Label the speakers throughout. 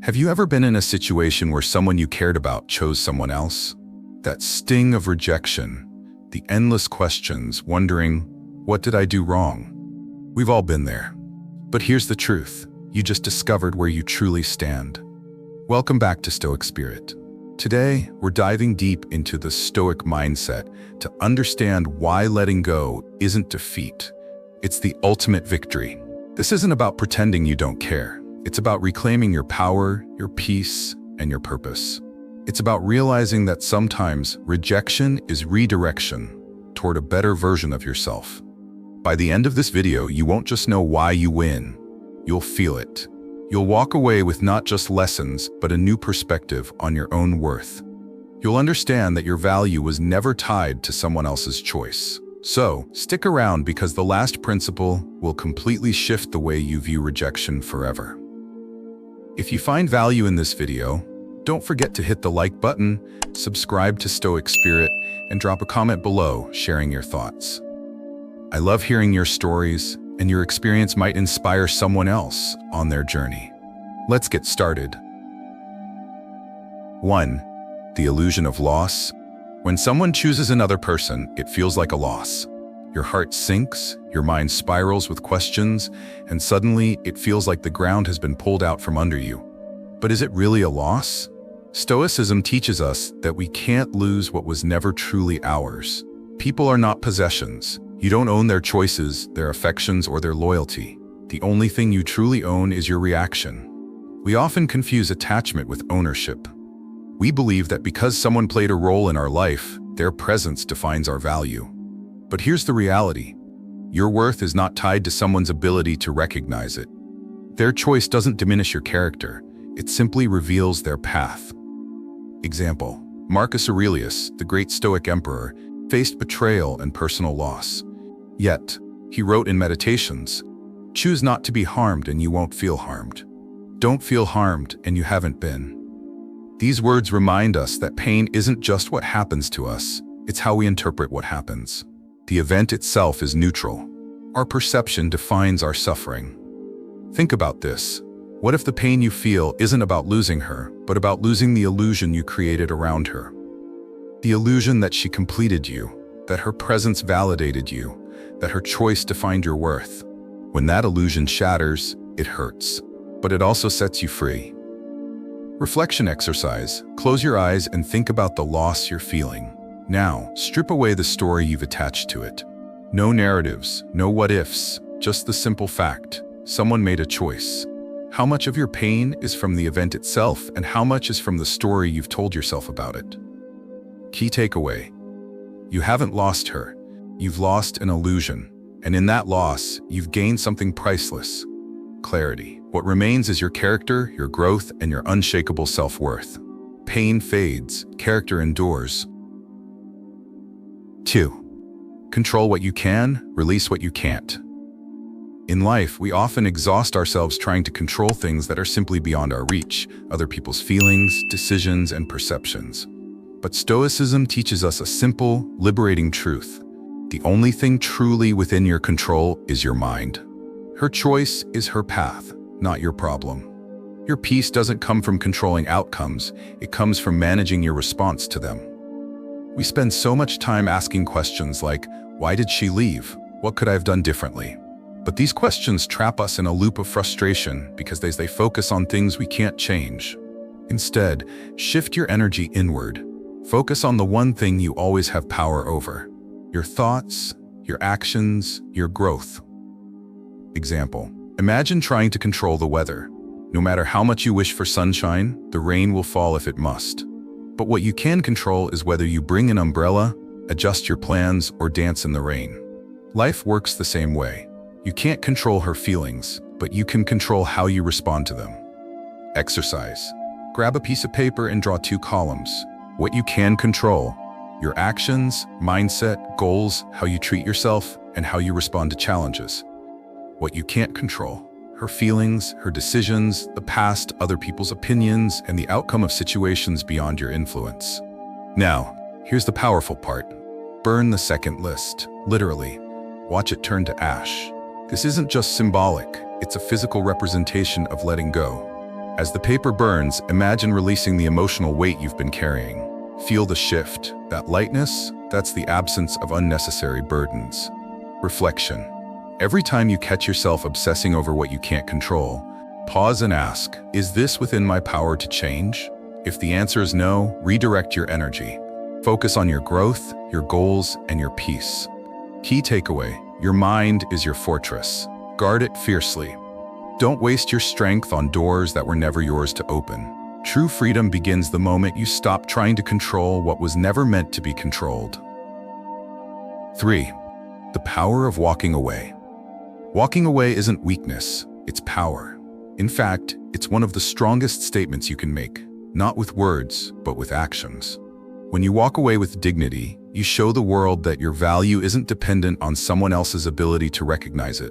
Speaker 1: Have you ever been in a situation where someone you cared about chose someone else? That sting of rejection, the endless questions, wondering, what did I do wrong? We've all been there. But here's the truth. You just discovered where you truly stand. Welcome back to Stoic Spirit. Today, we're diving deep into the Stoic mindset to understand why letting go isn't defeat. It's the ultimate victory. This isn't about pretending you don't care. It's about reclaiming your power, your peace, and your purpose. It's about realizing that sometimes rejection is redirection toward a better version of yourself. By the end of this video, you won't just know why you win. You'll feel it. You'll walk away with not just lessons, but a new perspective on your own worth. You'll understand that your value was never tied to someone else's choice. So, stick around because the last principle will completely shift the way you view rejection forever. If you find value in this video, don't forget to hit the like button, subscribe to Stoic Spirit, and drop a comment below sharing your thoughts. I love hearing your stories, and your experience might inspire someone else on their journey. Let's get started. 1. The illusion of loss. When someone chooses another person, it feels like a loss. Your heart sinks, your mind spirals with questions, and suddenly it feels like the ground has been pulled out from under you. But is it really a loss? Stoicism teaches us that we can't lose what was never truly ours. People are not possessions. You don't own their choices, their affections, or their loyalty. The only thing you truly own is your reaction. We often confuse attachment with ownership. We believe that because someone played a role in our life, their presence defines our value. But here's the reality. Your worth is not tied to someone's ability to recognize it. Their choice doesn't diminish your character. It simply reveals their path. Example: Marcus Aurelius, the great Stoic emperor, faced betrayal and personal loss. Yet, he wrote in Meditations, "Choose not to be harmed and you won't feel harmed. Don't feel harmed and you haven't been." These words remind us that pain isn't just what happens to us, it's how we interpret what happens. The event itself is neutral. Our perception defines our suffering. Think about this. What if the pain you feel isn't about losing her, but about losing the illusion you created around her? The illusion that she completed you, that her presence validated you, that her choice defined your worth. When that illusion shatters, it hurts, but it also sets you free. Reflection exercise. Close your eyes and think about the loss you're feeling. Now, strip away the story you've attached to it. No narratives, no what-ifs, just the simple fact. Someone made a choice. How much of your pain is from the event itself, and how much is from the story you've told yourself about it? Key takeaway. You haven't lost her. You've lost an illusion. And in that loss, you've gained something priceless. Clarity. What remains is your character, your growth, and your unshakable self-worth. Pain fades, character endures. 2. Control what you can, release what you can't. In life, we often exhaust ourselves trying to control things that are simply beyond our reach, other people's feelings, decisions, and perceptions. But Stoicism teaches us a simple, liberating truth. The only thing truly within your control is your mind. Her choice is her path, not your problem. Your peace doesn't come from controlling outcomes, it comes from managing your response to them. We spend so much time asking questions like, why did she leave? What could I have done differently? But these questions trap us in a loop of frustration because they focus on things we can't change. Instead, shift your energy inward. Focus on the one thing you always have power over: your thoughts, your actions, your growth. Example: imagine trying to control the weather. No matter how much you wish for sunshine, the rain will fall if it must. But what you can control is whether you bring an umbrella, adjust your plans, or dance in the rain. Life works the same way. You can't control her feelings, but you can control how you respond to them. Exercise. Grab a piece of paper and draw 2 columns. What you can control: your actions, mindset, goals, how you treat yourself, and how you respond to challenges. What you can't control: her feelings, her decisions, the past, other people's opinions, and the outcome of situations beyond your influence. Now, here's the powerful part. Burn the second list, literally. Watch it turn to ash. This isn't just symbolic, it's a physical representation of letting go. As the paper burns, imagine releasing the emotional weight you've been carrying. Feel the shift. That lightness, that's the absence of unnecessary burdens. Reflection. Every time you catch yourself obsessing over what you can't control, pause and ask, is this within my power to change? If the answer is no, redirect your energy. Focus on your growth, your goals, and your peace. Key takeaway: your mind is your fortress. Guard it fiercely. Don't waste your strength on doors that were never yours to open. True freedom begins the moment you stop trying to control what was never meant to be controlled. 3. The power of walking away. Walking away isn't weakness, it's power. In fact, it's one of the strongest statements you can make, not with words, but with actions. When you walk away with dignity, you show the world that your value isn't dependent on someone else's ability to recognize it.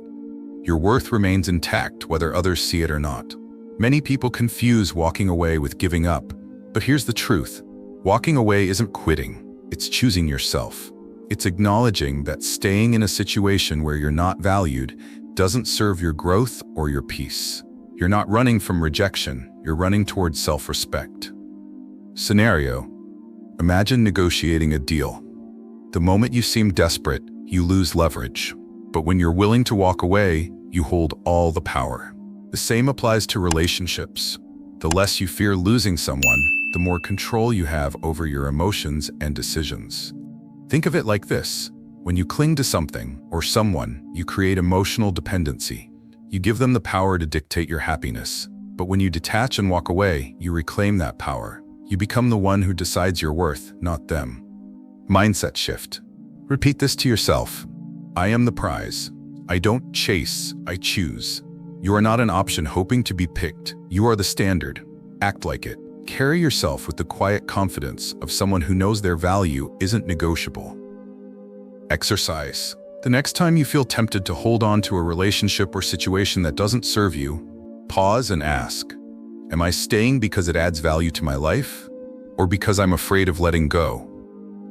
Speaker 1: Your worth remains intact whether others see it or not. Many people confuse walking away with giving up, but here's the truth. Walking away isn't quitting, it's choosing yourself. It's acknowledging that staying in a situation where you're not valued doesn't serve your growth or your peace. You're not running from rejection, you're running towards self-respect. Scenario: imagine negotiating a deal. The moment you seem desperate, you lose leverage. But when you're willing to walk away, you hold all the power. The same applies to relationships. The less you fear losing someone, the more control you have over your emotions and decisions. Think of it like this. When you cling to something or someone, you create emotional dependency. You give them the power to dictate your happiness. But when you detach and walk away, you reclaim that power. You become the one who decides your worth, not them. Mindset shift. Repeat this to yourself. I am the prize. I don't chase, I choose. You are not an option hoping to be picked. You are the standard. Act like it. Carry yourself with the quiet confidence of someone who knows their value isn't negotiable. Exercise. The next time you feel tempted to hold on to a relationship or situation that doesn't serve you, pause and ask, am I staying because it adds value to my life, or because I'm afraid of letting go?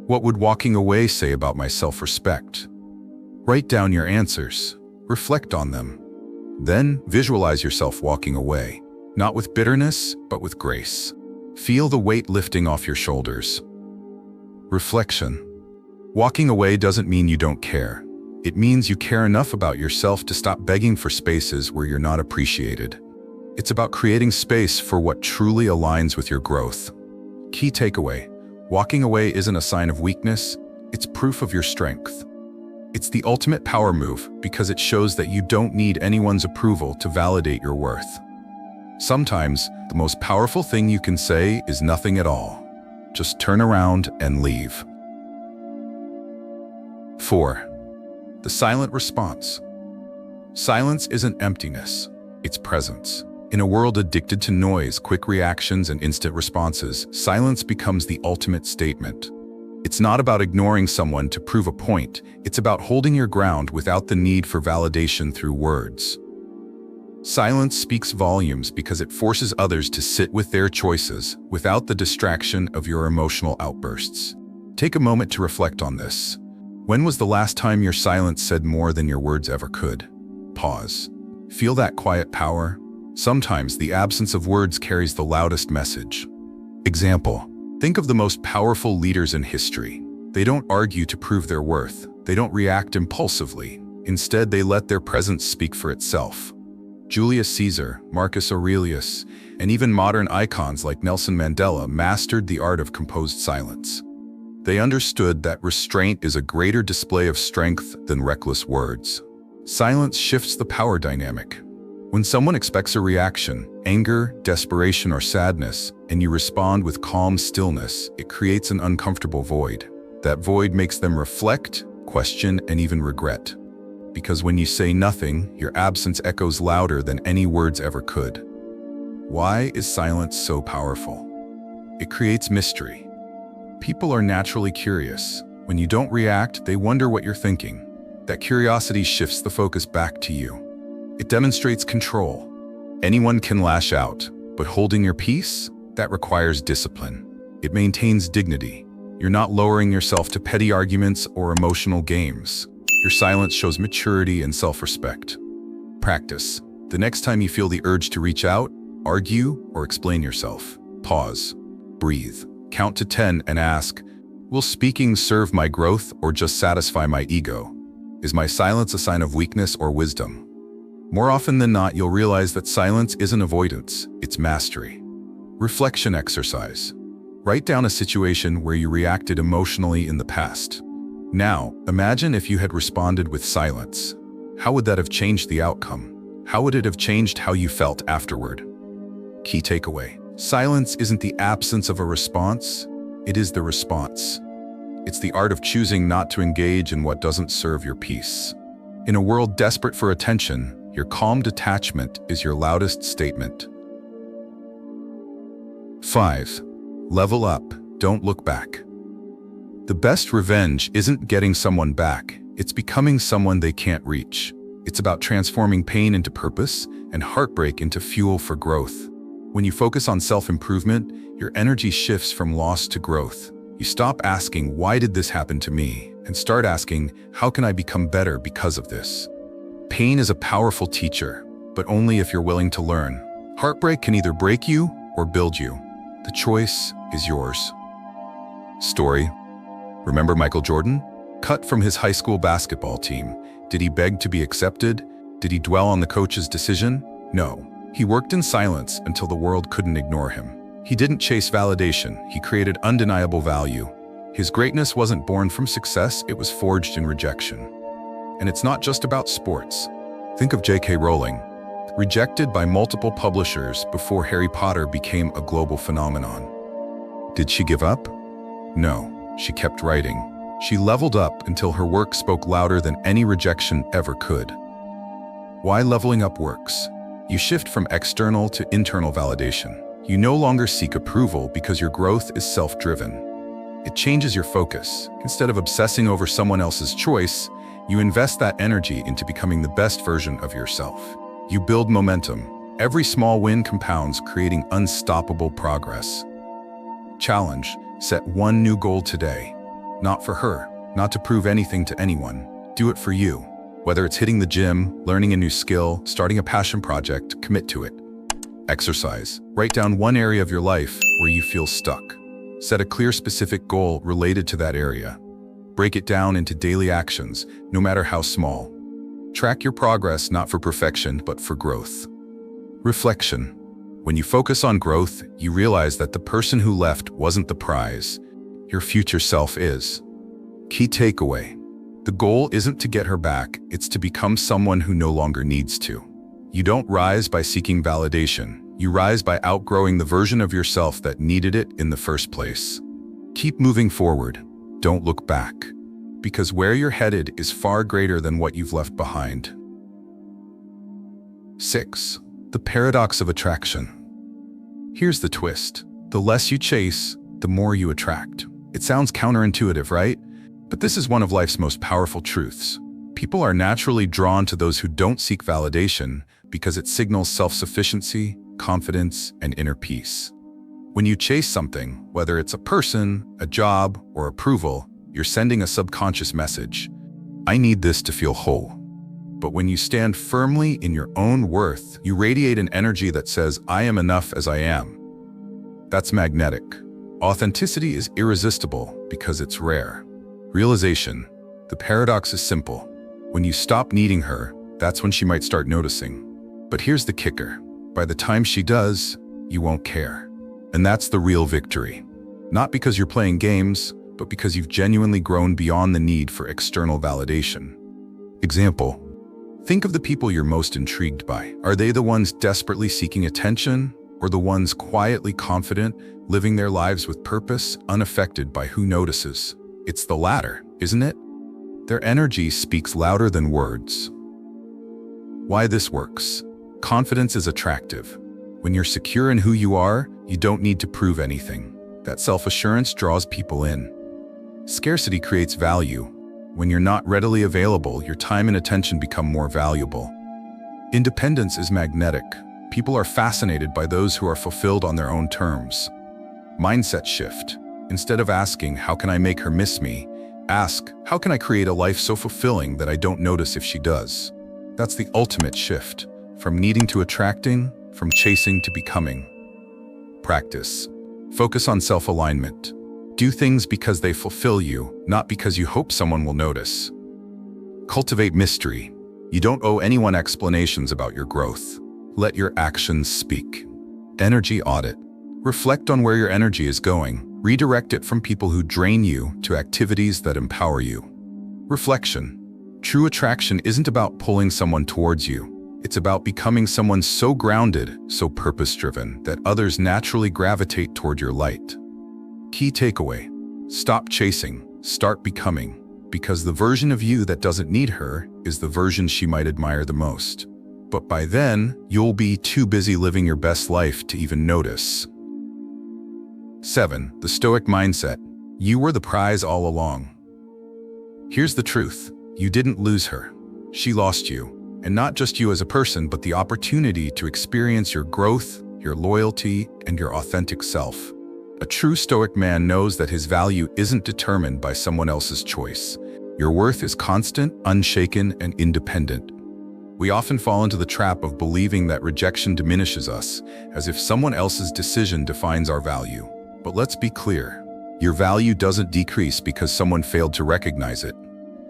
Speaker 1: What would walking away say about my self-respect? Write down your answers. Reflect on them. Then visualize yourself walking away, not with bitterness, but with grace. Feel the weight lifting off your shoulders. Reflection. Walking away doesn't mean you don't care. It means you care enough about yourself to stop begging for spaces where you're not appreciated. It's about creating space for what truly aligns with your growth. Key takeaway: walking away isn't a sign of weakness, it's proof of your strength. It's the ultimate power move because it shows that you don't need anyone's approval to validate your worth. Sometimes, the most powerful thing you can say is nothing at all. Just turn around and leave. 4. The silent response. Silence isn't emptiness, it's presence. In a world addicted to noise, quick reactions, and instant responses, silence becomes the ultimate statement. It's not about ignoring someone to prove a point, it's about holding your ground without the need for validation through words. Silence speaks volumes because it forces others to sit with their choices without the distraction of your emotional outbursts. Take a moment to reflect on this. When was the last time your silence said more than your words ever could? Pause. Feel that quiet power? Sometimes the absence of words carries the loudest message. Example: think of the most powerful leaders in history. They don't argue to prove their worth. They don't react impulsively. Instead, they let their presence speak for itself. Julius Caesar, Marcus Aurelius, and even modern icons like Nelson Mandela mastered the art of composed silence. They understood that restraint is a greater display of strength than reckless words. Silence shifts the power dynamic. When someone expects a reaction, anger, desperation, or sadness, and you respond with calm stillness, it creates an uncomfortable void. That void makes them reflect, question, and even regret. Because when you say nothing, your absence echoes louder than any words ever could. Why is silence so powerful? It creates mystery. People are naturally curious. When you don't react, they wonder what you're thinking. That curiosity shifts the focus back to you. It demonstrates control. Anyone can lash out, but holding your peace, that requires discipline. It maintains dignity. You're not lowering yourself to petty arguments or emotional games. Your silence shows maturity and self-respect. Practice. The next time you feel the urge to reach out, argue, or explain yourself. Pause. Breathe. Count to 10 and ask, will speaking serve my growth or just satisfy my ego? Is my silence a sign of weakness or wisdom? More often than not, you'll realize that silence isn't avoidance, it's mastery. Reflection exercise. Write down a situation where you reacted emotionally in the past. Now, imagine if you had responded with silence. How would that have changed the outcome? How would it have changed how you felt afterward? Key takeaway. Silence isn't the absence of a response, it is the response. It's the art of choosing not to engage in what doesn't serve your peace. In a world desperate for attention, your calm detachment is your loudest statement. 5. Level up, don't look back. The best revenge isn't getting someone back, it's becoming someone they can't reach. It's about transforming pain into purpose and heartbreak into fuel for growth. When you focus on self-improvement, your energy shifts from loss to growth. You stop asking, why did this happen to me? And start asking, how can I become better because of this? Pain is a powerful teacher, but only if you're willing to learn. Heartbreak can either break you or build you. The choice is yours. Story. Remember Michael Jordan? Cut from his high school basketball team. Did he beg to be accepted? Did he dwell on the coach's decision? No. He worked in silence until the world couldn't ignore him. He didn't chase validation, he created undeniable value. His greatness wasn't born from success, it was forged in rejection. And it's not just about sports. Think of J.K. Rowling, rejected by multiple publishers before Harry Potter became a global phenomenon. Did she give up? No, she kept writing. She leveled up until her work spoke louder than any rejection ever could. Why leveling up works? You shift from external to internal validation. You no longer seek approval because your growth is self-driven. It changes your focus. Instead of obsessing over someone else's choice, you invest that energy into becoming the best version of yourself. You build momentum. Every small win compounds, creating unstoppable progress. Challenge. Set one new goal today. Not for her, not to prove anything to anyone. Do it for you. Whether it's hitting the gym, learning a new skill, starting a passion project, commit to it. Exercise. Write down one area of your life where you feel stuck. Set a clear, specific goal related to that area. Break it down into daily actions, no matter how small. Track your progress not for perfection, but for growth. Reflection. When you focus on growth, you realize that the person who left wasn't the prize. Your future self is. Key takeaway. The goal isn't to get her back, it's to become someone who no longer needs to. You don't rise by seeking validation. You rise by outgrowing the version of yourself that needed it in the first place. Keep moving forward. Don't look back. Because where you're headed is far greater than what you've left behind. 6. The paradox of attraction. Here's the twist. The less you chase, the more you attract. It sounds counterintuitive, right? But this is one of life's most powerful truths. People are naturally drawn to those who don't seek validation because it signals self-sufficiency, confidence, and inner peace. When you chase something, whether it's a person, a job, or approval, you're sending a subconscious message. I need this to feel whole. But when you stand firmly in your own worth, you radiate an energy that says, I am enough as I am. That's magnetic. Authenticity is irresistible because it's rare. Realization. The paradox is simple. When you stop needing her, that's when she might start noticing. But here's the kicker. By the time she does, you won't care. And that's the real victory. Not because you're playing games, but because you've genuinely grown beyond the need for external validation. Example. Think of the people you're most intrigued by. Are they the ones desperately seeking attention, or the ones quietly confident, living their lives with purpose, unaffected by who notices? It's the latter, isn't it? Their energy speaks louder than words. Why this works? Confidence is attractive. When you're secure in who you are, you don't need to prove anything. That self-assurance draws people in. Scarcity creates value. When you're not readily available, your time and attention become more valuable. Independence is magnetic. People are fascinated by those who are fulfilled on their own terms. Mindset shift. Instead of asking, how can I make her miss me? Ask, how can I create a life so fulfilling that I don't notice if she does? That's the ultimate shift. From needing to attracting, from chasing to becoming. Practice. Focus on self-alignment. Do things because they fulfill you, not because you hope someone will notice. Cultivate mystery. You don't owe anyone explanations about your growth. Let your actions speak. Energy audit. Reflect on where your energy is going. Redirect it from people who drain you to activities that empower you. Reflection. True attraction isn't about pulling someone towards you. It's about becoming someone so grounded, so purpose-driven, that others naturally gravitate toward your light. Key takeaway. Stop chasing, start becoming, because the version of you that doesn't need her is the version she might admire the most. But by then, you'll be too busy living your best life to even notice. 7. The Stoic mindset. You were the prize all along. Here's the truth. You didn't lose her. She lost you. And not just you as a person, but the opportunity to experience your growth, your loyalty, and your authentic self. A true Stoic man knows that his value isn't determined by someone else's choice. Your worth is constant, unshaken, and independent. We often fall into the trap of believing that rejection diminishes us, as if someone else's decision defines our value. But let's be clear. Your value doesn't decrease because someone failed to recognize it.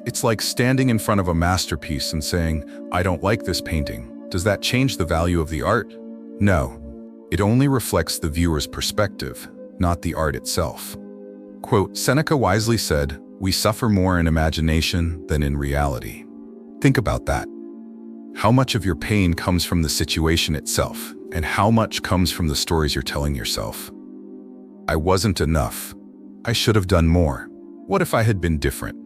Speaker 1: It's like standing in front of a masterpiece and saying, "I don't like this painting." Does that change the value of the art? No. It only reflects the viewer's perspective, not the art itself. Quote, Seneca wisely said, "We suffer more in imagination than in reality." Think about that. How much of your pain comes from the situation itself, and how much comes from the stories you're telling yourself? I wasn't enough. I should have done more. What if I had been different?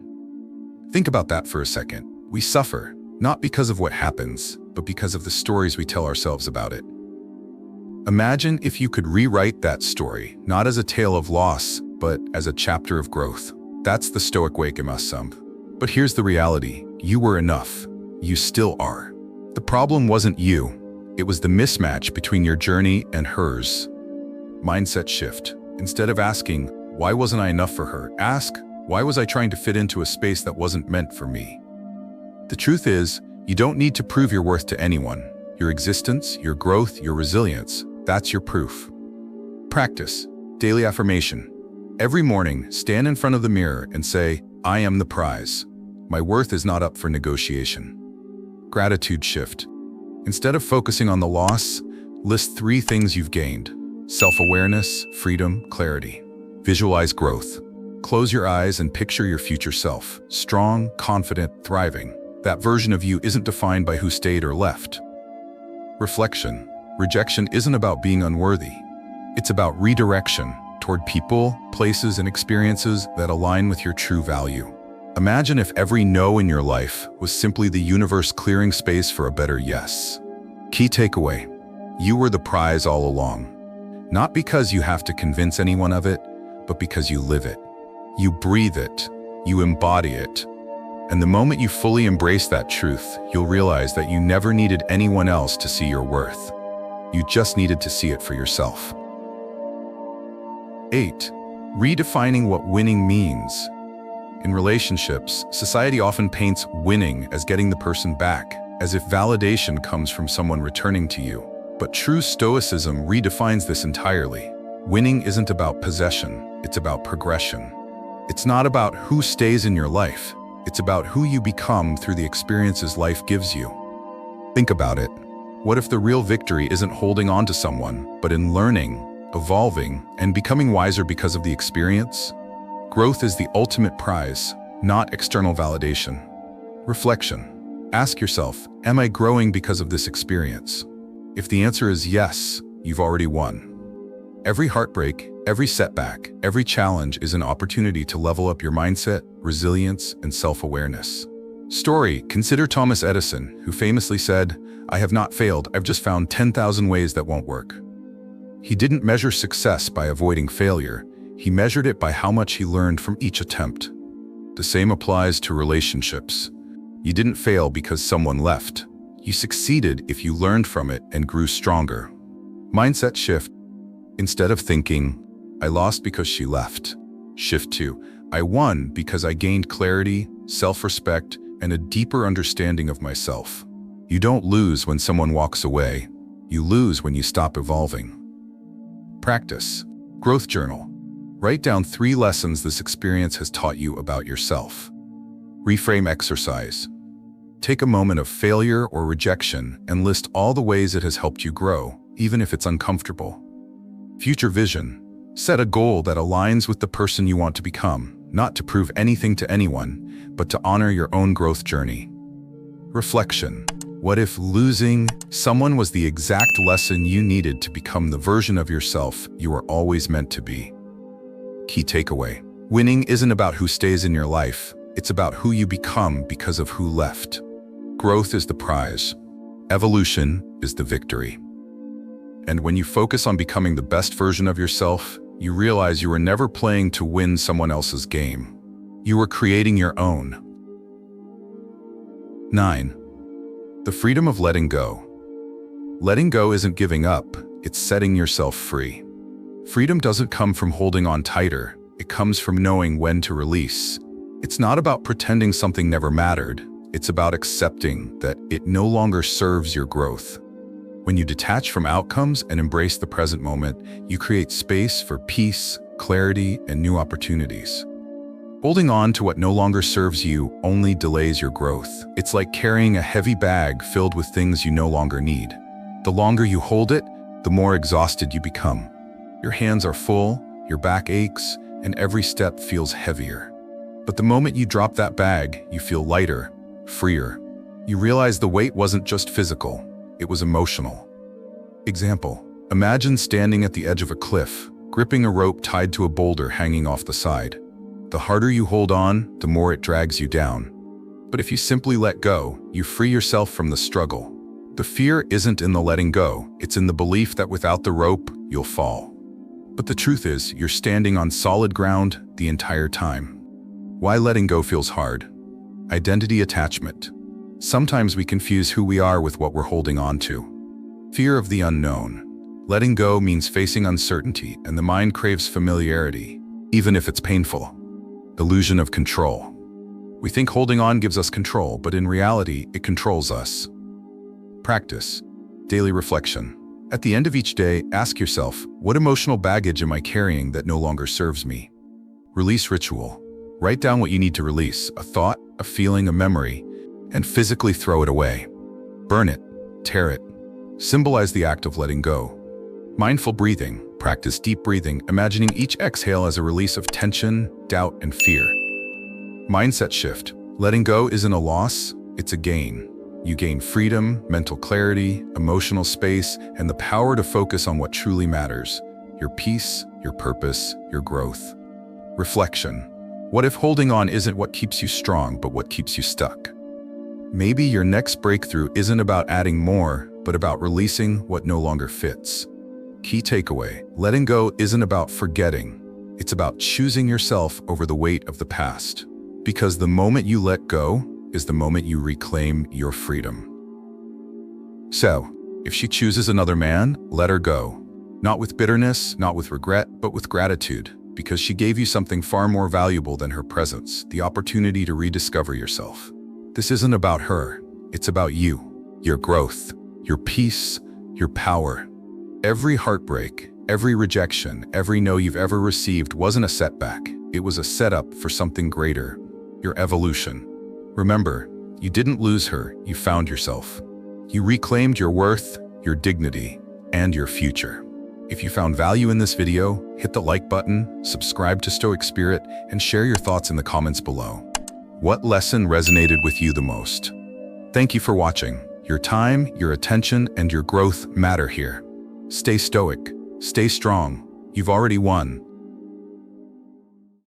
Speaker 1: Think about that for a second. We suffer, not because of what happens, but because of the stories we tell ourselves about it. Imagine if you could rewrite that story, not as a tale of loss, but as a chapter of growth. That's the Stoic way, But here's the reality. You were enough. You still are. The problem wasn't you. It was the mismatch between your journey and hers. Mindset shift. Instead of asking, "Why wasn't I enough for her?" ask, "Why was I trying to fit into a space that wasn't meant for me?" The truth is, you don't need to prove your worth to anyone. Your existence, your growth, your resilience, that's your proof. Practice. Daily affirmation. Every morning, stand in front of the mirror and say, "I am the prize. My worth is not up for negotiation." Gratitude shift. Instead of focusing on the loss, list 3 things you've gained. Self-awareness, freedom, clarity. Visualize growth. Close your eyes and picture your future self. Strong, confident, thriving. That version of you isn't defined by who stayed or left. Reflection. Rejection isn't about being unworthy. It's about redirection toward people, places, and experiences that align with your true value. Imagine if every no in your life was simply the universe clearing space for a better yes. Key takeaway. You were the prize all along. Not because you have to convince anyone of it, but because you live it. You breathe it. You embody it. And the moment you fully embrace that truth, you'll realize that you never needed anyone else to see your worth. You just needed to see it for yourself. 8. Redefining what winning means. In relationships, society often paints winning as getting the person back, as if validation comes from someone returning to you. But true Stoicism redefines this entirely. Winning isn't about possession, it's about progression. It's not about who stays in your life, it's about who you become through the experiences life gives you. Think about it. What if the real victory isn't holding on to someone, but in learning, evolving, and becoming wiser because of the experience? Growth is the ultimate prize, not external validation. Reflection. Ask yourself, am I growing because of this experience? If the answer is yes, you've already won. Every heartbreak, every setback, every challenge is an opportunity to level up your mindset, resilience, and self-awareness. Story. Consider Thomas Edison, who famously said, "I have not failed, I've just found 10,000 ways that won't work." He didn't measure success by avoiding failure. He measured it by how much he learned from each attempt. The same applies to relationships. You didn't fail because someone left. You succeeded if you learned from it and grew stronger. Mindset shift. Instead of thinking, "I lost because she left," shift to, "I won because I gained clarity, self-respect, and a deeper understanding of myself." You don't lose when someone walks away. You lose when you stop evolving. Practice. Growth journal. Write down 3 lessons this experience has taught you about yourself. Reframe exercise. Take a moment of failure or rejection and list all the ways it has helped you grow, even if it's uncomfortable. Future vision. Set a goal that aligns with the person you want to become, not to prove anything to anyone, but to honor your own growth journey. Reflection. What if losing someone was the exact lesson you needed to become the version of yourself you were always meant to be? Key takeaway. Winning isn't about who stays in your life, it's about who you become because of who left. Growth is the prize. Evolution is the victory. And when you focus on becoming the best version of yourself, you realize you were never playing to win someone else's game. You were creating your own. 9. The freedom of letting go. Letting go isn't giving up, it's setting yourself free. Freedom doesn't come from holding on tighter, it comes from knowing when to release. It's not about pretending something never mattered, it's about accepting that it no longer serves your growth. When you detach from outcomes and embrace the present moment, you create space for peace, clarity, and new opportunities. Holding on to what no longer serves you only delays your growth. It's like carrying a heavy bag filled with things you no longer need. The longer you hold it, the more exhausted you become. Your hands are full, your back aches, and every step feels heavier. But the moment you drop that bag, you feel lighter, freer. You realize the weight wasn't just physical, it was emotional. Example: imagine standing at the edge of a cliff, gripping a rope tied to a boulder hanging off the side. The harder you hold on, the more it drags you down. But if you simply let go, you free yourself from the struggle. The fear isn't in the letting go, it's in the belief that without the rope, you'll fall. But the truth is, you're standing on solid ground the entire time. Why letting go feels hard? Identity attachment. Sometimes we confuse who we are with what we're holding on to. Fear of the unknown. Letting go means facing uncertainty, and the mind craves familiarity, even if it's painful. Illusion of control. We think holding on gives us control, but in reality, it controls us. Practice. Daily reflection. At the end of each day, ask yourself, what emotional baggage am I carrying that no longer serves me? Release ritual. Write down what you need to release, a thought, a feeling, a memory, and physically throw it away. Burn it, tear it. Symbolize the act of letting go. Mindful breathing. Practice deep breathing, imagining each exhale as a release of tension, doubt, and fear. Mindset shift. Letting go isn't a loss, it's a gain. You gain freedom, mental clarity, emotional space, and the power to focus on what truly matters: your peace, your purpose, your growth. Reflection. What if holding on isn't what keeps you strong, but what keeps you stuck? Maybe your next breakthrough isn't about adding more, but about releasing what no longer fits. Key takeaway: letting go isn't about forgetting. It's about choosing yourself over the weight of the past. Because the moment you let go is the moment you reclaim your freedom. So, if she chooses another man, let her go. Not with bitterness, not with regret, but with gratitude, because she gave you something far more valuable than her presence, the opportunity to rediscover yourself. This isn't about her, it's about you, your growth, your peace, your power. Every heartbreak, every rejection, every no you've ever received wasn't a setback. It was a setup for something greater, your evolution. Remember, you didn't lose her, you found yourself. You reclaimed your worth, your dignity, and your future. If you found value in this video, hit the like button, subscribe to Stoic Spirit, and share your thoughts in the comments below. What lesson resonated with you the most? Thank you for watching. Your time, your attention, and your growth matter here. Stay stoic, stay strong. You've already won.